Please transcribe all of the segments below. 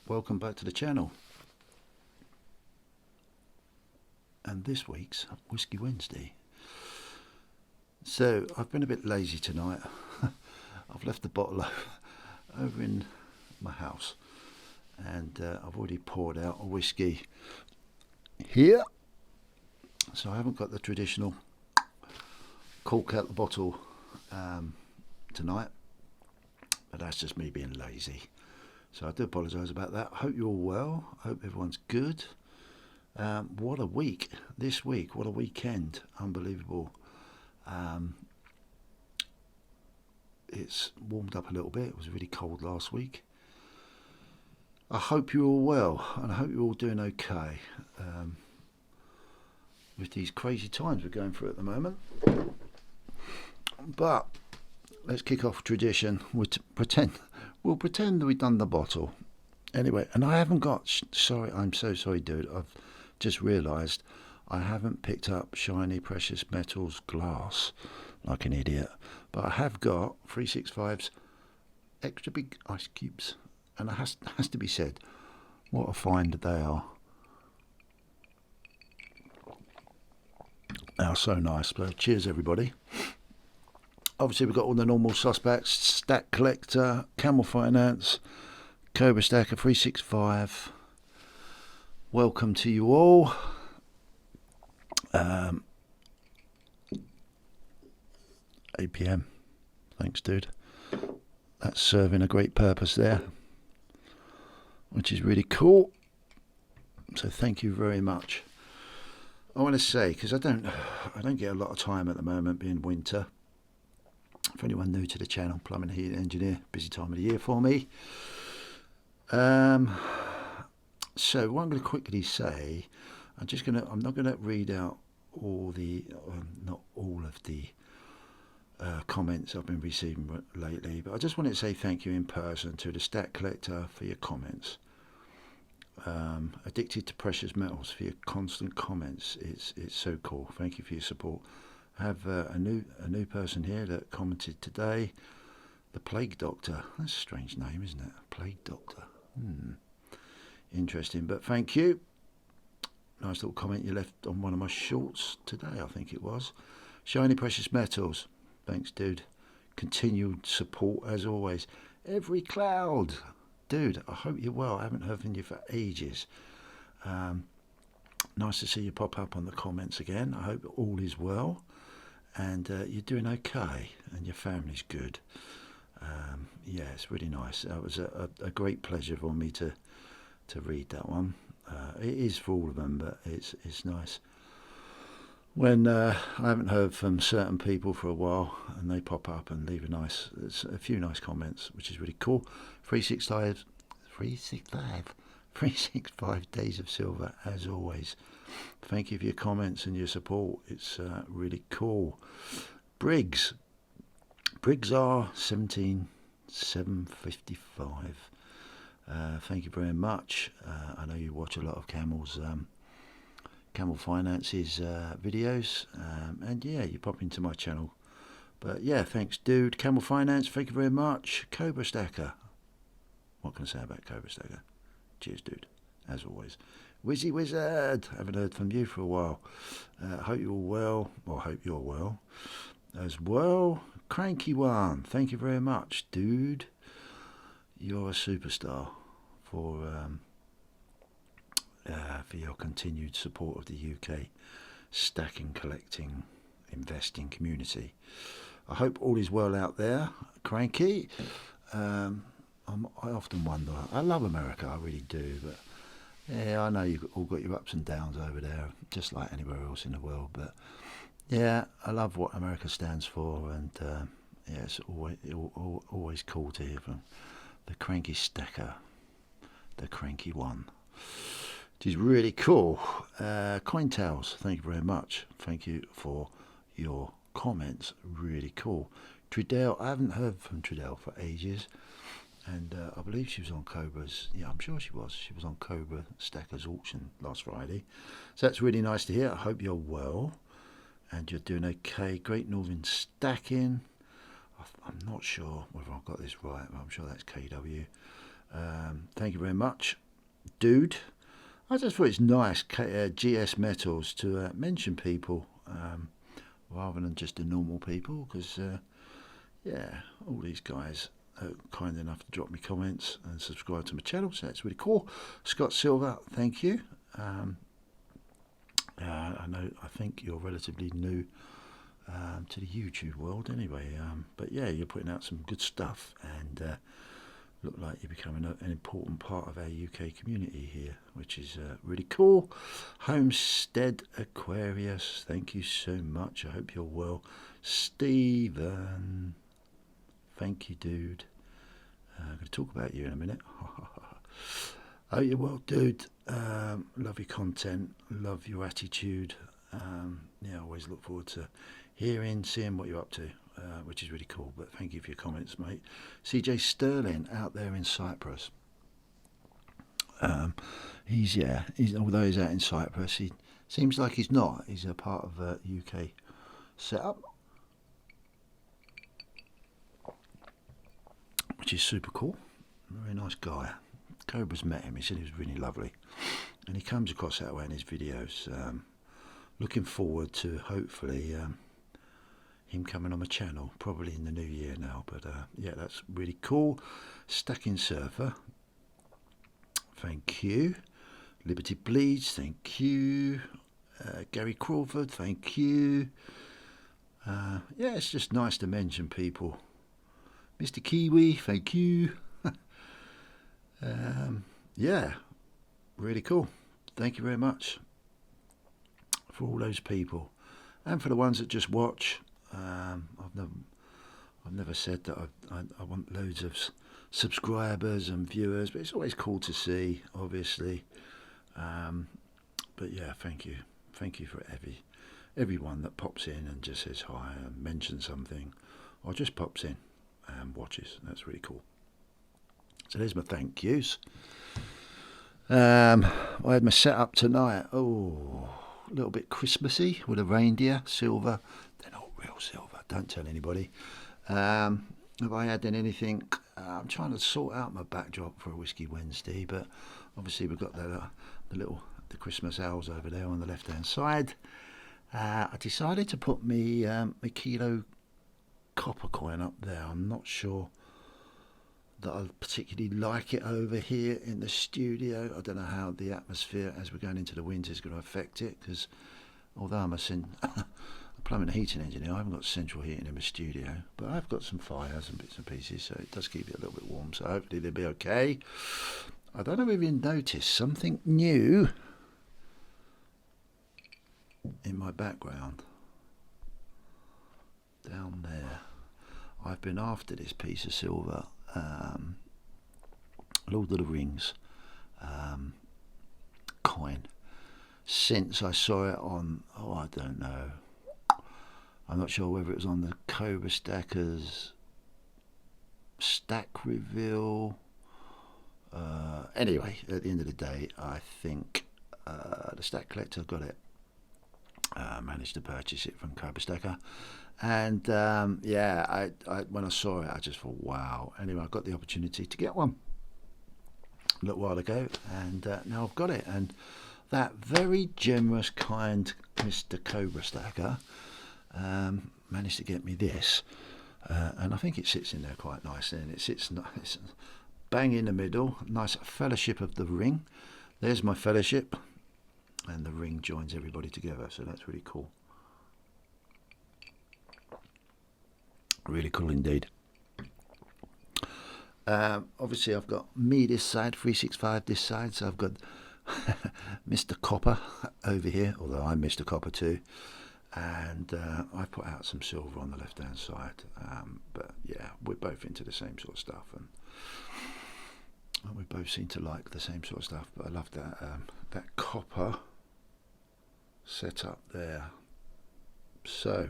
welcome back to the channel. And this week's Whiskey Wednesday. So I've been a bit lazy tonight. I've left the bottle over in my house, and I've already poured out a whiskey here, so I haven't got the traditional cork out the bottle tonight, but that's just me being lazy. So I do apologise about that. I hope you're all well. I hope everyone's good. What a week this week. What a weekend. Unbelievable. It's warmed up a little bit. It was really cold last week. I hope you're all well, and I hope you're all doing okay with these crazy times we're going through at the moment. But let's kick off tradition. We'll pretend we've done the bottle. Anyway, and I haven't got, sorry, I'm so sorry, dude. I've just realised I haven't picked up shiny precious metals glass like an idiot. But I have got 365's extra big ice cubes. And it has to be said, what a find they are. They are so nice. So cheers, everybody. Obviously, we've got all the normal suspects: Stack Collector, Camel Finance, Cobra Stacker, 365. Welcome to you all. APM. Thanks, dude. That's serving a great purpose there, which is really cool. So thank you very much. I want to say, because I don't get a lot of time at the moment, being winter. For anyone new to the channel, plumbing, heating engineer, busy time of the year for me. So what I'm going to quickly say, I'm not going to read out all the, not all of the comments I've been receiving lately, but I just wanted to say thank you in person to the Stat Collector for your comments. Addicted to Precious Metals for your constant comments. It's so cool. Thank you for your support. I have a new person here that commented today. The Plague Doctor. That's a strange name, isn't it? Plague Doctor. Interesting, but thank you. Nice little comment you left on one of my shorts today, I think it was. Shiny Precious Metals. Thanks, dude. Continued support as always. Every Cloud. Dude, I hope you're well. I haven't heard from you for ages. Nice to see you pop up on the comments again. I hope all is well and you're doing okay and your family's good. Yeah, it's really nice. It was a great pleasure for me to read that one. It is for all of them, but it's nice when I haven't heard from certain people for a while and they pop up and leave a few nice comments, which is really cool. 365 Days of Silver, as always. Thank you for your comments and your support. It's really cool. Briggs are 17755. Thank you very much. I know you watch a lot of Camel Finance's videos, and yeah, you pop into my channel. But yeah, thanks, dude. Camel Finance, thank you very much. Cobra Stacker. What can I say about Cobra Stacker? Cheers, dude. As always. Wizzy Wizard. Haven't heard from you for a while. Hope you're all well. Well, hope you're well as well. Cranky One. Thank you very much, dude. You're a superstar for your continued support of the UK stacking, collecting, investing community. I hope all is well out there, Cranky. I often wonder, I love America, I really do, but yeah, I know you've all got your ups and downs over there, just like anywhere else in the world, but yeah, I love what America stands for, and yeah, it's always cool to hear from the Cranky Stacker, the Cranky One. It is really cool. Cointails, thank you very much. Thank you for your comments. Really cool. Tridell, I haven't heard from Tridell for ages, and I believe she was on Cobra's. Yeah, I'm sure she was. She was on Cobra Stacker's auction last Friday. So that's really nice to hear. I hope you're well and you're doing okay. Great Northern Stacking. I'm not sure whether I've got this right, but I'm sure that's KW. thank you very much, dude. I just thought it's nice, GS Metals, to mention people rather than just the normal people, because yeah, all these guys are kind enough to drop me comments and subscribe to my channel, so that's really cool. Scott Silver, thank you. I think you're relatively new to the YouTube world anyway, but yeah, you're putting out some good stuff, and look like you're becoming an important part of our UK community here, which is really cool. Homestead Aquarius, thank you so much. I hope you're well. Stephen, thank you, dude. I'm going to talk about you in a minute. Oh, you're well, dude. Love your content, love your attitude. Yeah, I always look forward to seeing what you're up to, which is really cool. But thank you for your comments, mate. CJ Sterling out there in Cyprus. Although he's out in Cyprus, he seems like he's not. He's a part of a UK setup, which is super cool. Very nice guy. Cobra's met him. He said he was really lovely, and he comes across that way in his videos. Looking forward to hopefully him coming on my channel, probably in the new year now. But yeah, that's really cool. Stacking Surfer, thank you. Liberty Bleeds, thank you. Gary Crawford, thank you. Yeah, it's just nice to mention people. Mr. Kiwi, thank you. Yeah, really cool. Thank you very much for all those people, and for the ones that just watch. I've never said that I want loads of subscribers and viewers, but it's always cool to see, obviously. But yeah, thank you for everyone that pops in and just says hi and mentions something, or just pops in and watches. That's really cool. So there's my thank yous. I had my setup tonight. Oh, a little bit Christmassy with a reindeer, silver. They're not real silver, don't tell anybody. Have I had anything? I'm trying to sort out my backdrop for a Whiskey Wednesday, but obviously we've got the Christmas owls over there on the left hand side. I decided to put my kilo copper coin up there. I'm not sure that I particularly like it over here in the studio. I don't know how the atmosphere as we're going into the winter is going to affect it, because although I'm a plumbing and heating engineer, I haven't got central heating in my studio, but I've got some fires and bits and pieces, so it does keep it a little bit warm, so hopefully they'll be okay. I don't know if you noticed something new in my background down there. I've been after this piece of silver, Lord of the Rings coin, since I saw it on, I don't know, I'm not sure whether it was on the Cobra Stackers stack reveal. Anyway, at the end of the day, I think the Stack Collector got it. Managed to purchase it from Cobra Stacker, and yeah, I when I saw it, I just thought, wow. Anyway, I got the opportunity to get one a little while ago, and now I've got it. And that very generous, kind Mr. Cobra Stacker managed to get me this, and I think it sits in there quite nicely, and it sits nice, bang in the middle, nice Fellowship of the Ring. There's my fellowship, and the ring joins everybody together, so that's really cool. Really cool indeed. Obviously I've got me this side, 365 this side, so I've got Mr. Copper over here, although I'm Mr. Copper too, and I've put out some silver on the left hand side, but yeah, we're both into the same sort of stuff, and we both seem to like the same sort of stuff. But I love that that copper set up there. So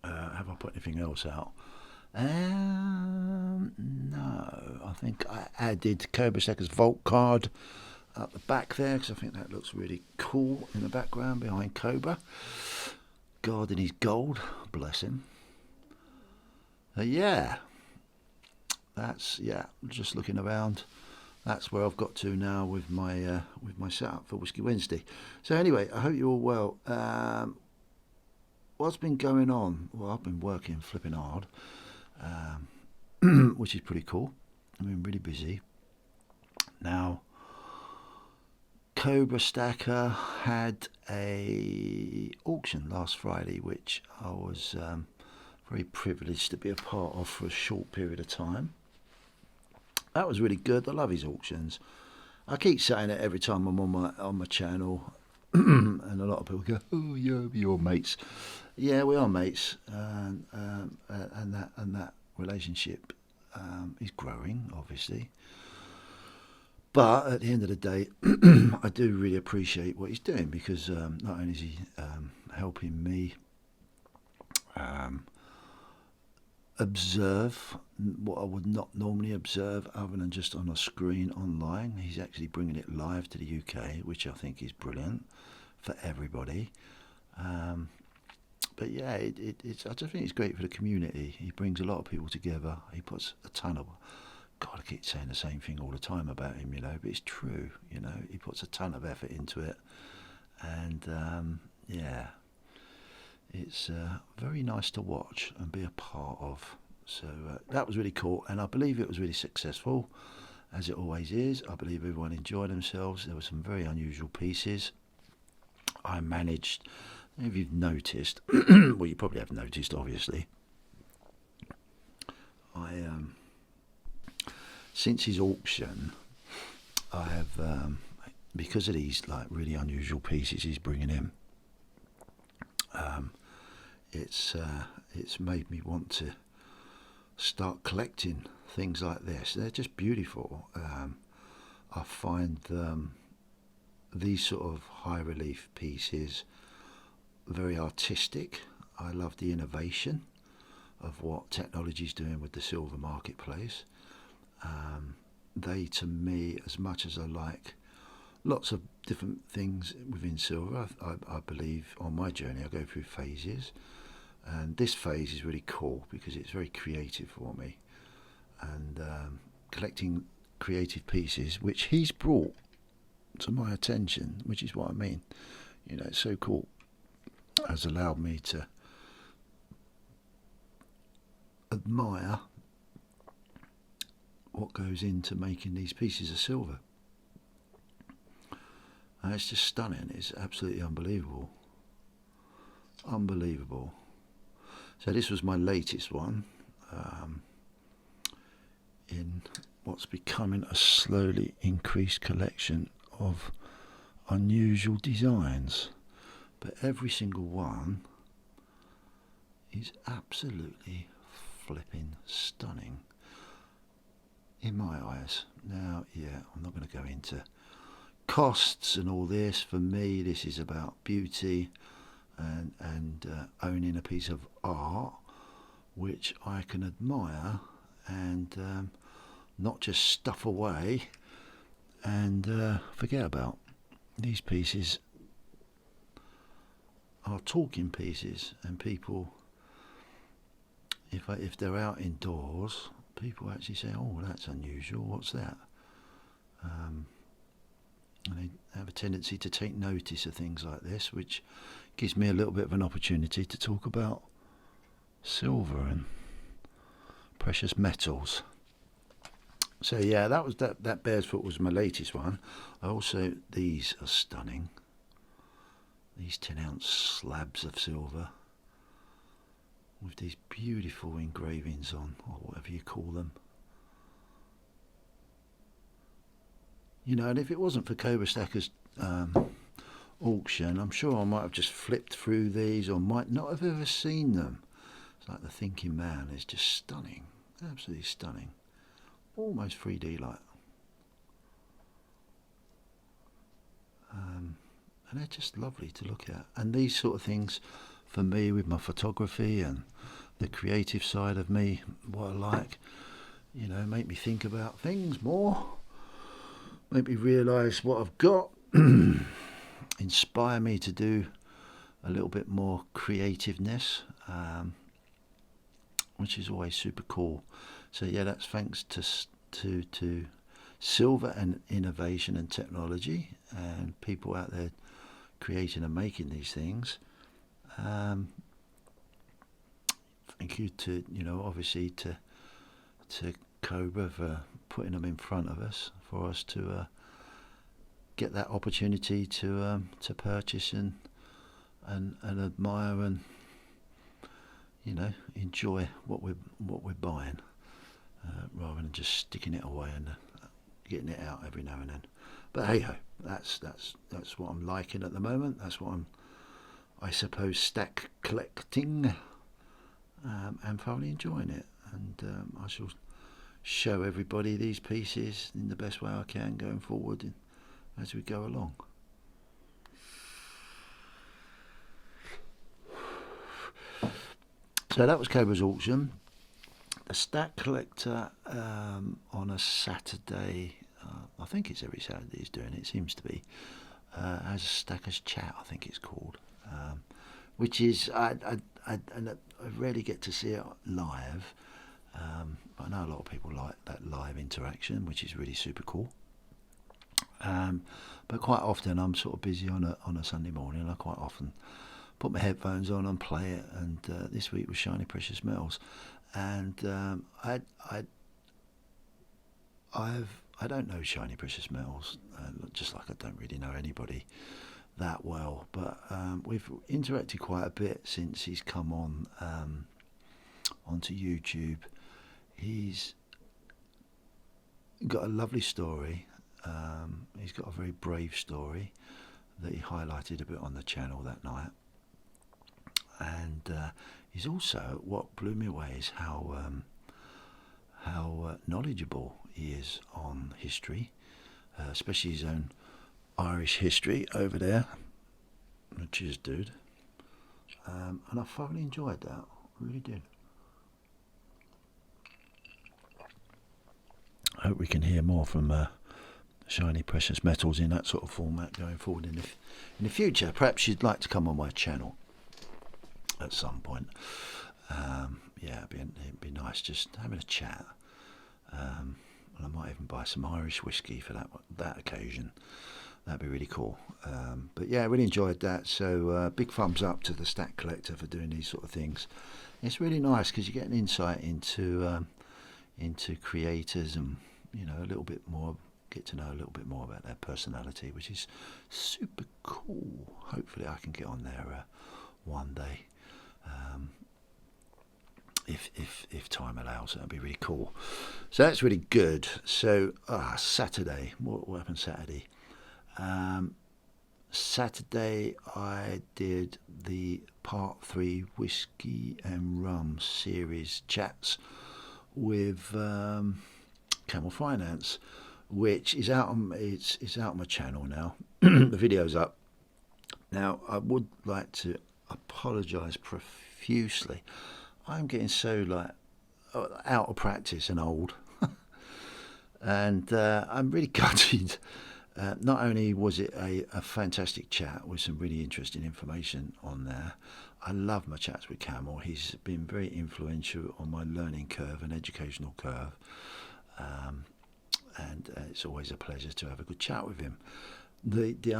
have I put anything else out? No, I think I added Cobra Stacker's Vault card at the back there, because I think that looks really cool in the background behind Cobra. God in his gold, bless him. Yeah, that's, yeah, just looking around. That's where I've got to now with my setup for Whiskey Wednesday. So anyway, I hope you're all well. What's been going on? Well, I've been working flipping hard, which is pretty cool. I've been really busy. Now, Cobra Stacker had a auction last Friday, which I was very privileged to be a part of for a short period of time. That was really good. I love his auctions. I keep saying it every time I'm on my channel, and a lot of people go, "Oh, you're mates." Yeah, we are mates, and that relationship is growing, obviously. But at the end of the day, I do really appreciate what he's doing, because not only is he helping me observe what I would not normally observe other than just on a screen online. He's actually bringing it live to the UK, which I think is brilliant for everybody. But yeah, it's I just think it's great for the community. He brings a lot of people together. He puts a ton of, God, I keep saying the same thing all the time about him, but it's true. He puts a ton of effort into it, and yeah, it's very nice to watch and be a part of. So that was really cool, and I believe it was really successful, as it always is. I believe everyone enjoyed themselves. There were some very unusual pieces. I managed, if you've noticed, well, you probably have noticed, obviously, since his auction, I have, because of these like really unusual pieces he's bringing in, it's made me want to start collecting things like this. They're just beautiful. I find these sort of high relief pieces very artistic. I love the innovation of what technology is doing with the silver marketplace. They, to me, as much as I like lots of different things within silver, I believe on my journey I go through phases, and this phase is really cool because it's very creative for me, and collecting creative pieces which he's brought to my attention, which is what I mean. It's so cool, has allowed me to admire what goes into making these pieces of silver. And it's just stunning. It's absolutely unbelievable. Unbelievable. So this was my latest one, in what's becoming a slowly increased collection of unusual designs. But every single one is absolutely flipping stunning in my eyes. Now, yeah, I'm not going to go into costs and all this. For me, this is about beauty and owning a piece of art which I can admire and not just stuff away and forget about. These pieces are talking pieces, and people, if they're out indoors, people actually say, "Oh, that's unusual. What's that?" And they have a tendency to take notice of things like this, which gives me a little bit of an opportunity to talk about silver and precious metals. So yeah, that Bear's Foot was my latest one. Also, these are stunning. These 10-ounce slabs of silver with these beautiful engravings on, or whatever you call them. And if it wasn't for Cobra Stacker's auction, I'm sure I might have just flipped through these, or might not have ever seen them. It's like the thinking man. It's just stunning, absolutely stunning, almost 3D like. And they're just lovely to look at. And these sort of things, for me, with my photography and the creative side of me, what I like, make me think about things more, make me realise what I've got, inspire me to do a little bit more creativeness, which is always super cool. So yeah, that's thanks to silver and innovation and technology and people out there creating and making these things. Thank you to, obviously to Cobra for putting them in front of us for us to get that opportunity to purchase and admire and enjoy what we're buying, rather than just sticking it away and getting it out every now and then. But hey ho, that's what I'm liking at the moment. That's what I suppose, stack collecting, and thoroughly enjoying it. And I shall show everybody these pieces in the best way I can going forward as we go along. So that was Cobra's auction. The Stack Collector on a Saturday, I think it's every Saturday he's doing it, seems to be, as a Stackers Chat, I think it's called, which is, I rarely get to see it live. I know a lot of people like that live interaction, which is really super cool. But quite often I'm sort of busy on a Sunday morning. I quite often put my headphones on and play it. And this week was Shiny Precious Metals, and I don't know Shiny Precious Metals, just like I don't really know anybody that well. But we've interacted quite a bit since he's come on onto YouTube. He's got a lovely story. He's got a very brave story that he highlighted a bit on the channel that night. And he's also, what blew me away is how knowledgeable he is on history, especially his own Irish history over there. Cheers, dude. And I thoroughly enjoyed that. I really did. I hope we can hear more from Shiny Precious Metals in that sort of format going forward in the future. Perhaps you'd like to come on my channel at some point. Yeah, it'd be nice just having a chat. And I might even buy some Irish whiskey for that occasion. That'd be really cool. But yeah, I really enjoyed that. So big thumbs up to the Stack Collector for doing these sort of things. It's really nice because you get an insight into creators, and get to know a little bit more about their personality, which is super cool. Hopefully I can get on there one day, if time allows. That'd be really cool. So that's really good. So Saturday, what happened Saturday? Saturday I did the part 3 whiskey and rum series chats with Camel Finance, which is out on it's out on my channel now. The video's up now. I would like to apologise profusely. I'm getting so out of practice and old, and I'm really gutted. Not only was it a fantastic chat with some really interesting information on there, I love my chats with Camel. He's been very influential on my learning curve and educational curve, and it's always a pleasure to have a good chat with him. The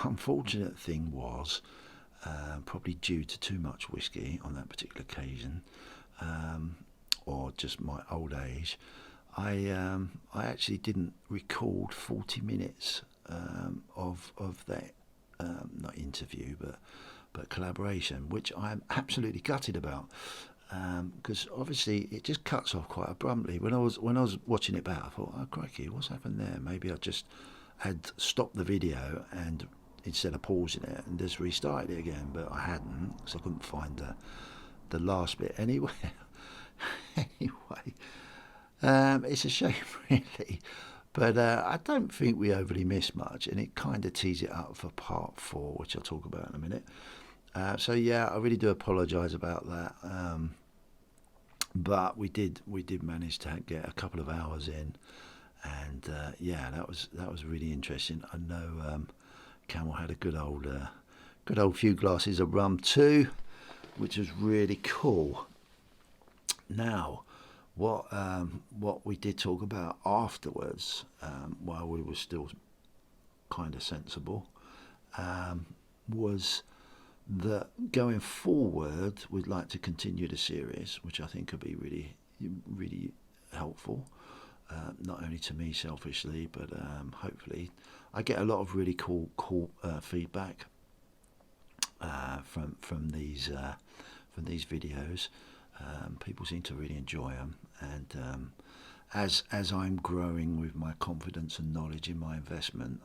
unfortunate thing was, probably due to too much whiskey on that particular occasion, or just my old age, I actually didn't record 40 minutes of that not interview but collaboration, which I'm absolutely gutted about, because obviously it just cuts off quite abruptly. When I was watching it back, I thought, oh crikey, what's happened there? Maybe I just had stopped the video and instead of pausing it and just restarted it again, but I hadn't, because I couldn't find the last bit anywhere. Anyway, it's a shame really, but I don't think we overly missed much, and it kind of tees it up for part 4, which I'll talk about in a minute. So yeah, I really do apologise about that, but we did manage to get a couple of hours in, and yeah, that was really interesting. I know Camel had a good old few glasses of rum too, which was really cool. Now, What we did talk about afterwards, while we were still kind of sensible, was that going forward we'd like to continue the series, which I think would be really helpful, not only to me selfishly, but hopefully I get a lot of really cool feedback from these videos. People seem to really enjoy them, and as I'm growing with my confidence and knowledge in my investment,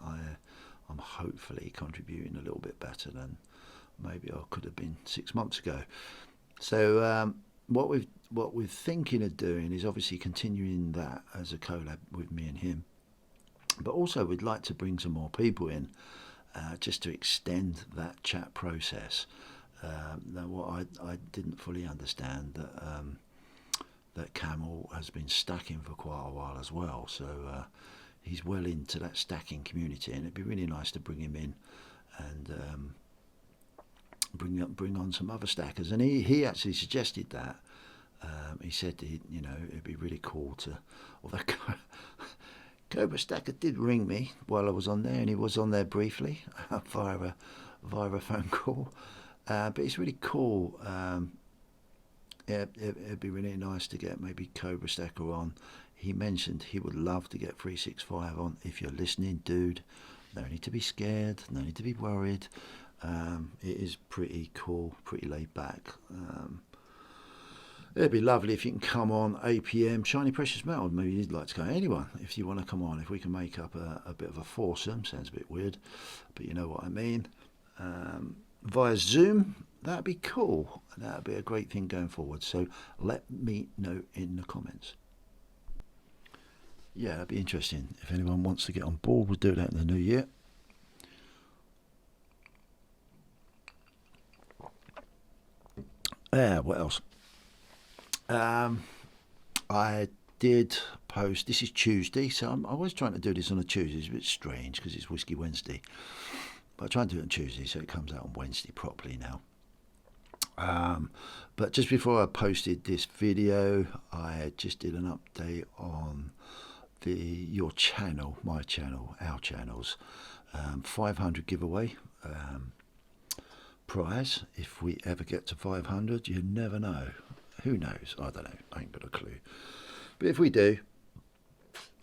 I'm hopefully contributing a little bit better than maybe I could have been 6 months ago. So what we're thinking of doing is obviously continuing that as a collab with me and him, but also we'd like to bring some more people in, just to extend that chat process. Now, what I didn't fully understand that Camel has been stacking for quite a while as well, so he's well into that stacking community, and it'd be really nice to bring him in and bring on some other stackers. And he actually suggested that. He said it'd be really cool to. Although Cobra Stacker did ring me while I was on there, and he was on there briefly via a phone call. But it's really cool. Yeah, it'd be really nice to get maybe Cobra Stacker on. He mentioned he would love to get 365 on. If you're listening, dude, no need to be scared, no need to be worried. It is pretty cool, pretty laid back. It'd be lovely if you can come on 8 PM, Shiny Precious Metal. Maybe you'd like to go. Anyone, if you want to come on, if we can make up a bit of a foursome, sounds a bit weird, but you know what I mean. Via Zoom, that'd be cool. That'd be a great thing going forward. So let me know in the comments. Yeah, that'd be interesting. If anyone wants to get on board, we'll do that in the new year. What else? I did post. This is Tuesday, so I was trying to do this on a Tuesday. It's a bit strange because it's Whiskey Wednesday, but I try and do it on Tuesday, so it comes out on Wednesday properly now. But just before I posted this video, I just did an update on your channel, my channel, our channels, 500 giveaway prize. If we ever get to 500, you never know. Who knows? I don't know. I ain't got a clue. But if we do,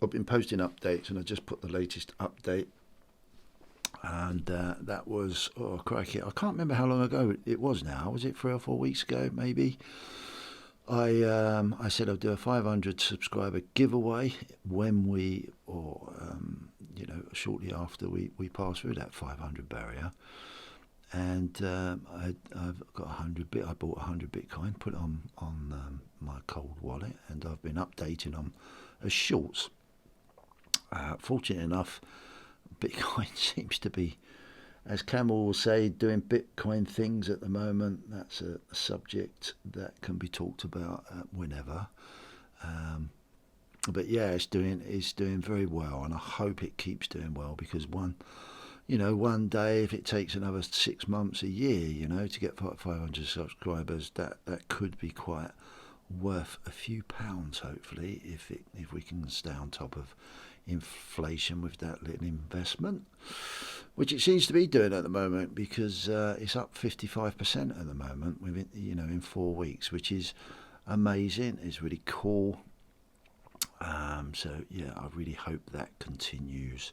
I've been posting updates, and I just put the latest update. And that was, oh crikey, I can't remember how long ago it was now. Was it 3 or 4 weeks ago, maybe? I said I'll do a 500 subscriber giveaway when we, or shortly after we pass through that 500 barrier. And I've got 100 bit. I bought 100 Bitcoin, put it on my cold wallet, and I've been updating them as shorts. Fortunate enough, Bitcoin seems to be, as Camel will say, doing Bitcoin things at the moment. That's a subject that can be talked about whenever. But yeah, it's doing very well, and I hope it keeps doing well, because one day, if it takes another 6 months, a year, to get 500 subscribers, that could be quite worth a few pounds, hopefully, if we can stay on top of inflation with that little investment, which it seems to be doing at the moment, because it's up 55% at the moment within in 4 weeks, which is amazing. It's really cool. So yeah, I really hope that continues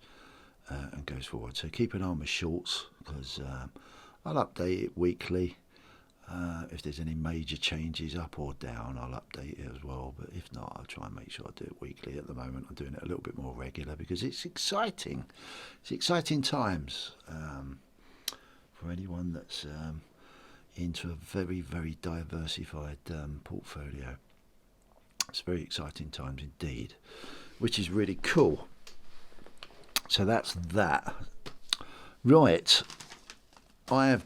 and goes forward. So keep an eye on my shorts, because I'll update it weekly. If there's any major changes up or down, I'll update it as well. But if not, I'll try and make sure I do it weekly. At the moment, I'm doing it a little bit more regular, because it's exciting. It's exciting times for anyone that's into a very, very diversified portfolio. It's very exciting times indeed, which is really cool. So that's that. Right, I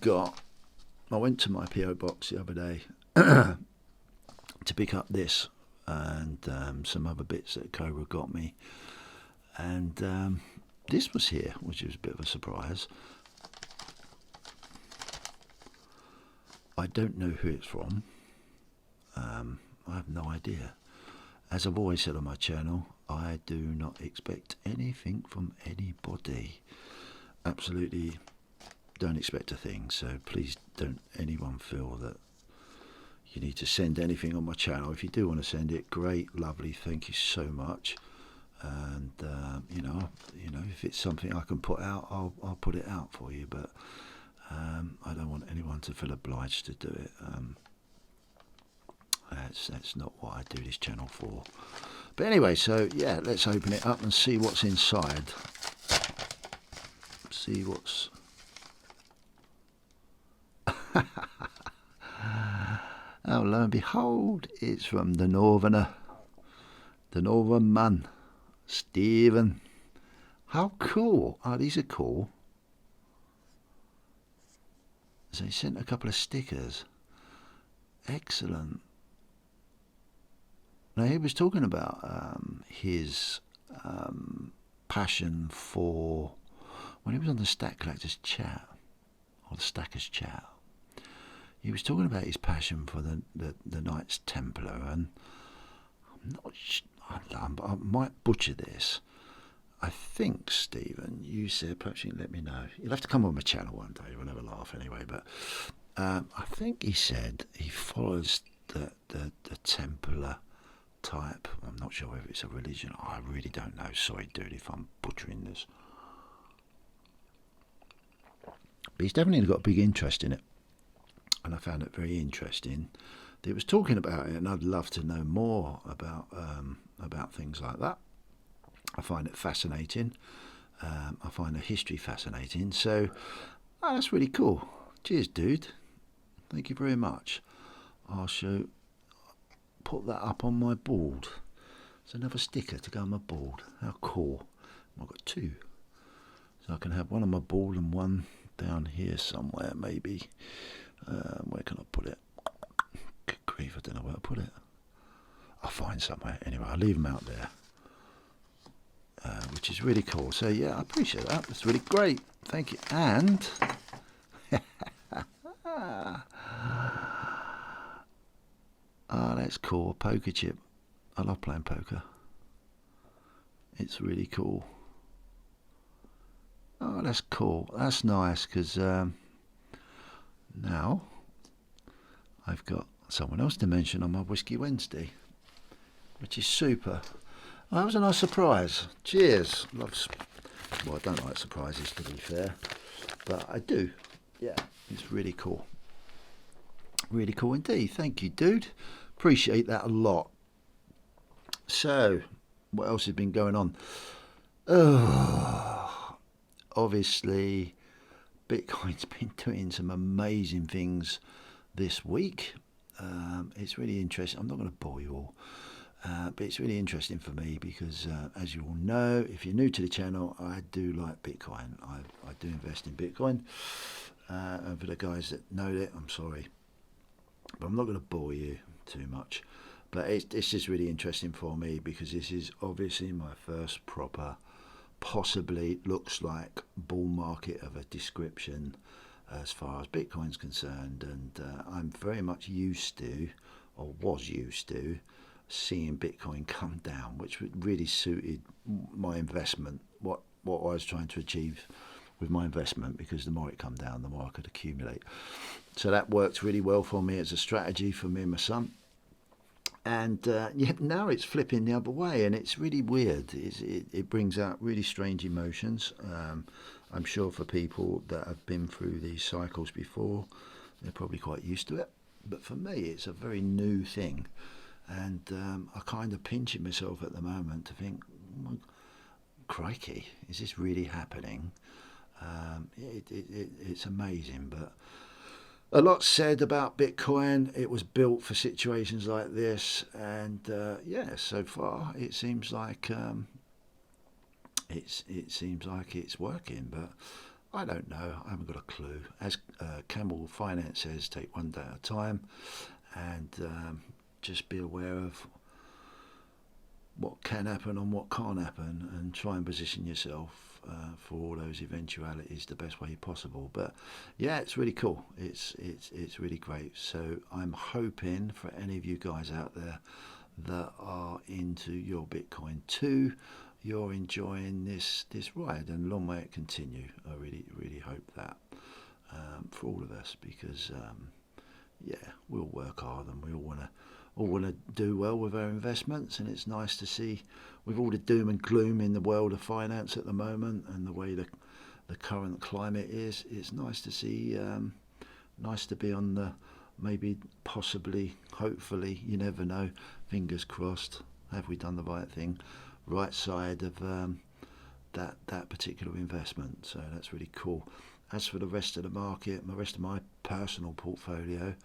went to my PO box the other day to pick up this and some other bits that Cobra got me, and this was here, which was a bit of a surprise. I don't know who it's from. I have no idea. as I've always said on my channel, I do not expect anything from anybody. Absolutely don't expect a thing. So please don't anyone feel that you need to send anything on my channel. If you do want to send it, great, lovely, thank you so much. And you know, if it's something I can put out, I'll put it out for you. But I don't want anyone to feel obliged to do it. That's not what I do this channel for. But anyway, so yeah, let's open it up and see what's inside. See what's... Oh, lo and behold, it's from the Northerner, the Northern man, Stephen. How cool! Oh, these are cool. So he sent a couple of stickers. Excellent. Now he was talking about his passion for, when he was on the Stack Collectors chat, or the Stackers chat, he was talking about his passion for the Knights Templar, and I might butcher this. I think, Stephen, you said, perhaps you can let me know. You'll have to come on my channel one day. We'll have a laugh anyway. But I think he said he follows the Templar type. I'm not sure if it's a religion. I really don't know. Sorry, dude, if I'm butchering this. But he's definitely got a big interest in it. And I found it very interesting. He was talking about it, and I'd love to know more about things like that. I find it fascinating. I find the history fascinating. So that's really cool. Cheers, dude. Thank you very much. I shall put that up on my board. It's another sticker to go on my board. How cool. I've got two. So I can have one on my board and one down here somewhere, maybe. Where can I put it? Good grief, I don't know where to put it. I'll find somewhere. Anyway, I'll leave them out there. Which is really cool. So yeah, I appreciate that. That's really great. Thank you. And that's cool. A poker chip. I love playing poker. It's really cool. Oh, that's cool. That's nice, because now I've got someone else to mention on my Whiskey Wednesday, which is super. Oh, that was a nice surprise. Cheers. Well, I don't like surprises, to be fair, but I do. Yeah, it's really cool. Really cool indeed. Thank you, dude. Appreciate that a lot. So, what else has been going on? Obviously, Bitcoin's been doing some amazing things this week. It's really interesting. I'm not going to bore you all. But it's really interesting for me because, as you all know, if you're new to the channel, I do like Bitcoin. I do invest in Bitcoin. And for the guys that know it, I'm sorry. But I'm not going to bore you too much. But it's just really interesting for me because this is obviously my first proper, possibly looks like bull market of a description as far as Bitcoin's concerned. And I'm very much used to, or was used to, seeing Bitcoin come down, which really suited my investment, what I was trying to achieve with my investment, because the more it come down, the more I could accumulate. So that worked really well for me as a strategy for me and my son. And yet now it's flipping the other way, and it's really weird. It brings out really strange emotions. I'm sure for people that have been through these cycles before, they're probably quite used to it. But for me, it's a very new thing. And I kind of pinching myself at the moment to think, oh, crikey, is this really happening? It's amazing, but a lot said about Bitcoin. It was built for situations like this, and yeah, so far it seems like it's working, but I don't know. I haven't got a clue. As Campbell Finance says, take one day at a time, and just be aware of what can happen and what can't happen, and try and position yourself for all those eventualities the best way possible. But yeah, it's really cool. It's really great. So I'm hoping for any of you guys out there that are into your Bitcoin too, you're enjoying this ride, and long may it continue. I really hope that for all of us, because yeah, we all work hard and we all want to do well with our investments, and it's nice to see, with all the doom and gloom in the world of finance at the moment and the way the current climate is, it's nice to see, nice to be on the, maybe, possibly, hopefully, you never know, fingers crossed, have we done the right thing, right side of that particular investment. So that's really cool. As for the rest of the market, the rest of my personal portfolio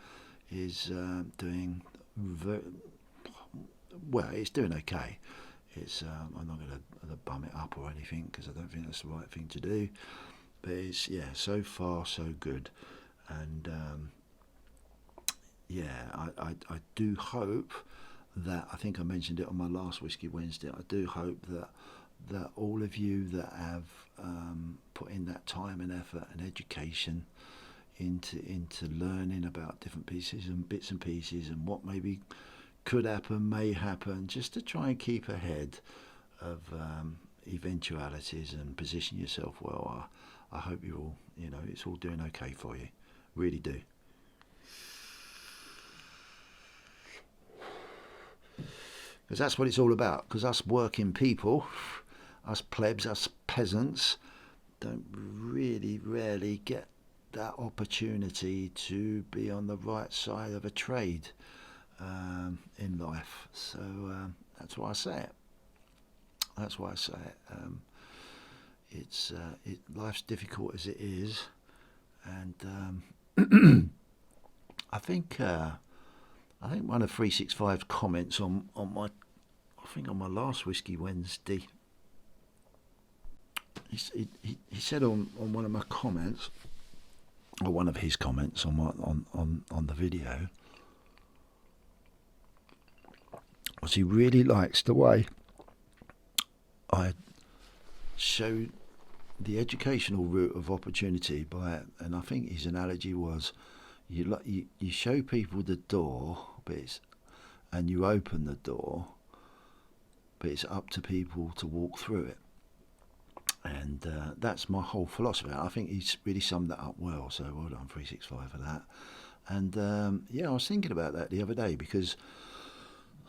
is doing well. It's doing okay. It's I'm not going to bum it up or anything, because I don't think that's the right thing to do. But it's, yeah, so far so good. And yeah, I do hope that, I think I mentioned it on my last Whiskey Wednesday, I do hope that all of you that have put in that time and effort and education into learning about different pieces and bits and pieces and what maybe could happen, may happen, just to try and keep ahead of eventualities and position yourself well. I hope you're all, it's all doing okay for you. Really do. Because that's what it's all about. Because us working people, us plebs, us peasants, don't rarely get that opportunity to be on the right side of a trade in life. So that's why I say it. That's why I say it. Life's difficult as it is, and I think one of 365's comments on my, I think on my last Whiskey Wednesday, he said on one of my comments, or one of his comments on the video, was he really likes the way I showed the educational route of opportunity by, and I think his analogy was, you show people the door, and you open the door, but it's up to people to walk through it. And that's my whole philosophy. I think he's really summed that up well, so well done 365 for that. And yeah, I was thinking about that the other day, because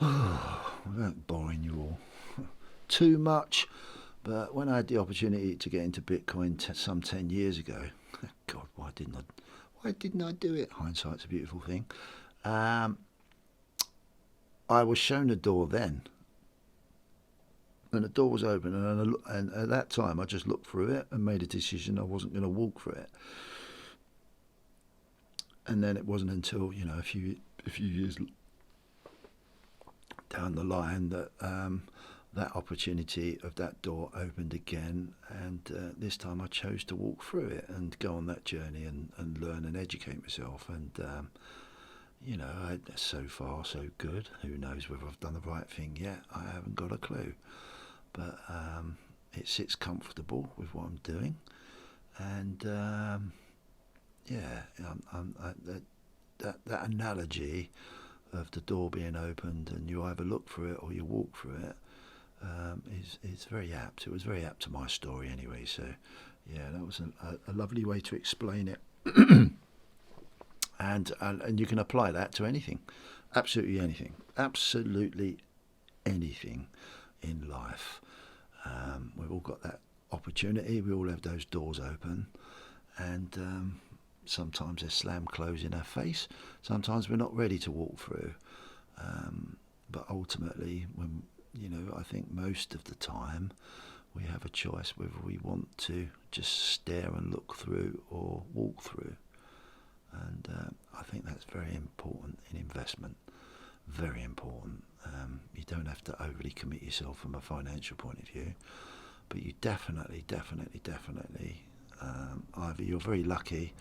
without boring you all too much, but when I had the opportunity to get into Bitcoin some 10 years ago, God, why didn't I do it? Hindsight's a beautiful thing. I was shown a door then, and the door was open, and at that time I just looked through it and made a decision I wasn't going to walk through it. And then it wasn't until, a few years down the line that that opportunity of that door opened again, and this time I chose to walk through it and go on that journey and learn and educate myself. And so far so good. Who knows whether I've done the right thing yet? I haven't got a clue. But it sits comfortable with what I'm doing, and that analogy of the door being opened and you either look through it or you walk through it is very apt. It was very apt to my story anyway. So yeah, that was a lovely way to explain it. And you can apply that to anything, absolutely anything in life. We've all got that opportunity. We all have those doors open, and sometimes they're slam closed in our face. Sometimes we're not ready to walk through. But ultimately, when I think most of the time we have a choice whether we want to just stare and look through or walk through. And I think that's very important in investment. Very important. You don't have to overly commit yourself from a financial point of view, but you definitely, either you're very lucky,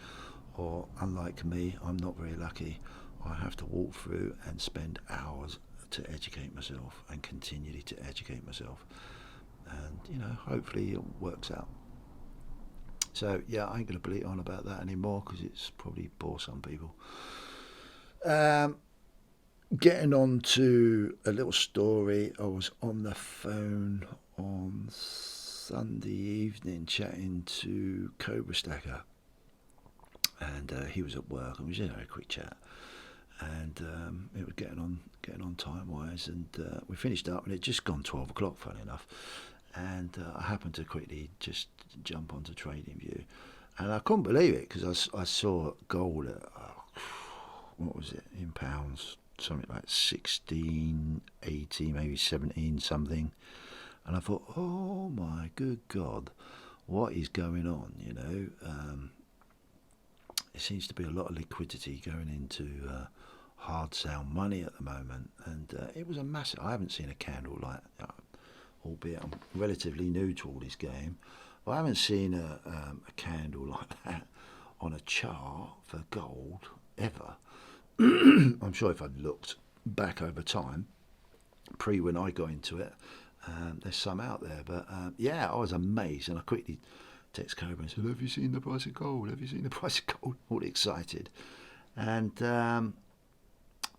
or unlike me, I'm not very lucky. I have to walk through and spend hours to educate myself and continually to educate myself, and hopefully it works out. So yeah, I ain't going to bleat on about that anymore, because it's probably bore some people. getting on to a little story. I was on the phone on Sunday evening chatting to Cobra Stacker, and he was at work, and we just had a quick chat, and it was getting on time wise, and we finished up, and it just gone 12 o'clock, funny enough, and I happened to quickly just jump onto TradingView, and I couldn't believe it because I saw gold at what was it in pounds, something like 16.80, maybe 17 something, and I thought, oh my good God, what is going on? There seems to be a lot of liquidity going into hard sale money at the moment, and it was a massive. I haven't seen a candle like that, albeit I'm relatively new to all this game, but I haven't seen a candle like that on a chart for gold ever. I'm sure if I'd looked back over time, when I got into it, there's some out there, but yeah, I was amazed, and I quickly text Cobra and said, have you seen the price of gold? Have you seen the price of gold? All excited. And that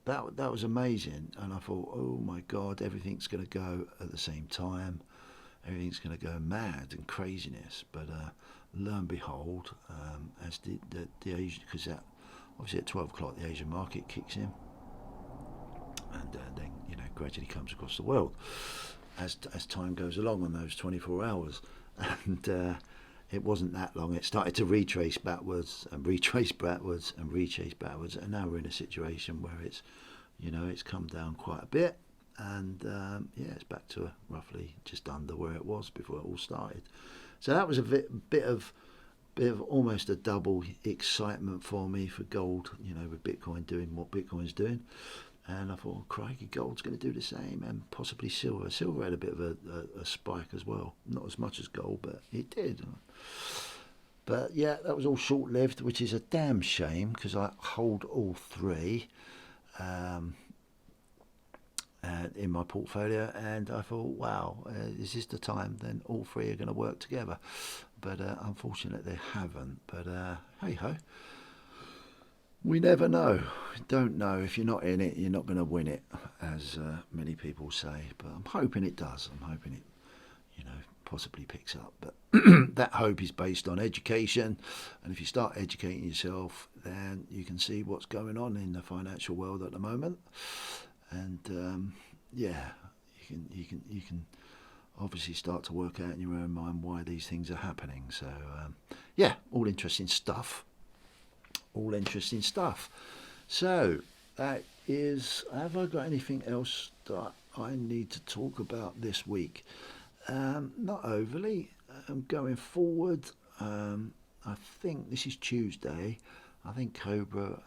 was amazing. And I thought, oh my God, everything's going to go at the same time. Everything's going to go mad and craziness. But lo and behold, as the Asian, because obviously at 12 o'clock the Asian market kicks in, and then gradually comes across the world as time goes along on those 24 hours. And it wasn't that long. It started to retrace backwards and retrace backwards and retrace backwards, and now we're in a situation where it's come down quite a bit, and it's back to roughly just under where it was before it all started. So that was a bit of almost a double excitement for me for gold. With Bitcoin doing what Bitcoin's doing. And I thought, oh, crikey, gold's going to do the same, and possibly silver. Silver had a bit of a spike as well. Not as much as gold, but it did. But yeah, that was all short-lived, which is a damn shame, because I hold all three in my portfolio, and I thought, wow, is this the time? Then all three are going to work together. But unfortunately, they haven't. But hey-ho. We never know. Don't know. If you're not in it, you're not going to win it, as many people say. But I'm hoping it does. I'm hoping it, possibly picks up. But that hope is based on education. And if you start educating yourself, then you can see what's going on in the financial world at the moment. And you can obviously start to work out in your own mind why these things are happening. So all interesting stuff. All interesting stuff. So that is. Have I got anything else that I need to talk about this week? Not overly. Going forward, I think this is Tuesday. I think Cobra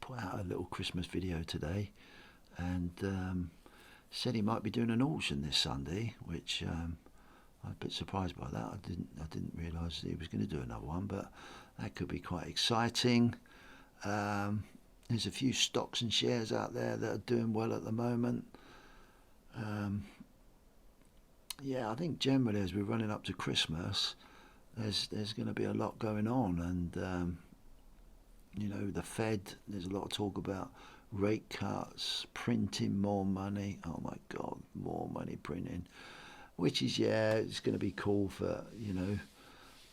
put out a little Christmas video today, and said he might be doing an auction this Sunday, which I'm a bit surprised by that. I didn't realise he was going to do another one, but that could be quite exciting. There's a few stocks and shares out there that are doing well at the moment. I think generally as we're running up to Christmas, there's going to be a lot going on, and the Fed. There's a lot of talk about rate cuts, printing more money. Oh my God, more money printing, which is it's going to be cool for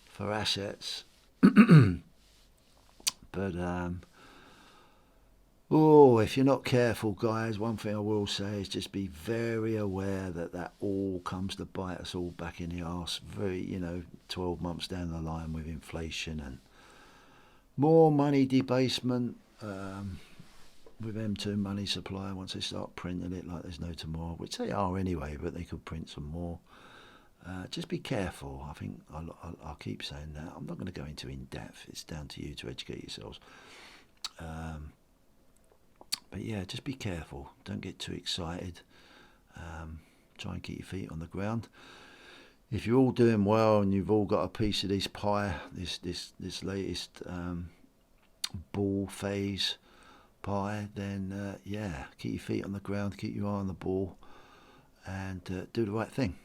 for assets. But if you're not careful, guys, one thing I will say is just be very aware that all comes to bite us all back in the arse. 12 months down the line with inflation and more money debasement with M2 money supply. Once they start printing it like there's no tomorrow, which they are anyway, but they could print some more. Just be careful. I think I'll keep saying that. I'm not going to go into in depth. It's down to you to educate yourselves. But yeah, just be careful. Don't get too excited. Try and keep your feet on the ground. If you're all doing well and you've all got a piece of this pie, this latest ball phase pie, then keep your feet on the ground, keep your eye on the ball, and do the right thing,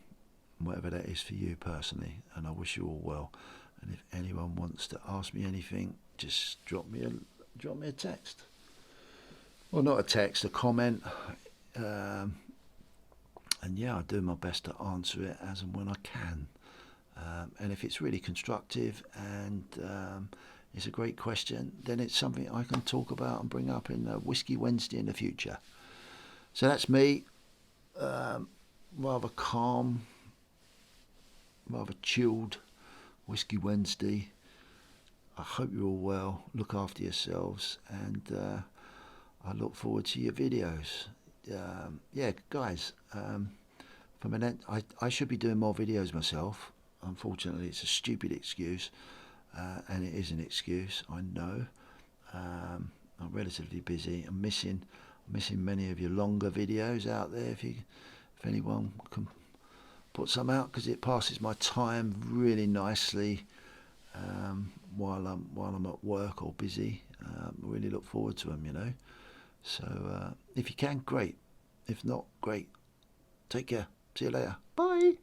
whatever that is for you personally. And I wish you all well. And if anyone wants to ask me anything, just drop me a text. Well, not a text, a comment. Um, and yeah, I do my best to answer it as and when I can. And if it's really constructive and it's a great question, then it's something I can talk about and bring up in Whiskey Wednesday in the future. So that's me, rather calm, rather chilled Whiskey Wednesday. I hope you're all well. Look after yourselves, and I look forward to your videos. Yeah, guys. I should be doing more videos myself. Unfortunately, it's a stupid excuse, and it is an excuse. I know. I'm relatively busy. I'm missing many of your longer videos out there. If anyone can put some out, because it passes my time really nicely while I'm at work or busy. I really look forward to them, you know. So if you can, great. If not, great. Take care. See you later. Bye.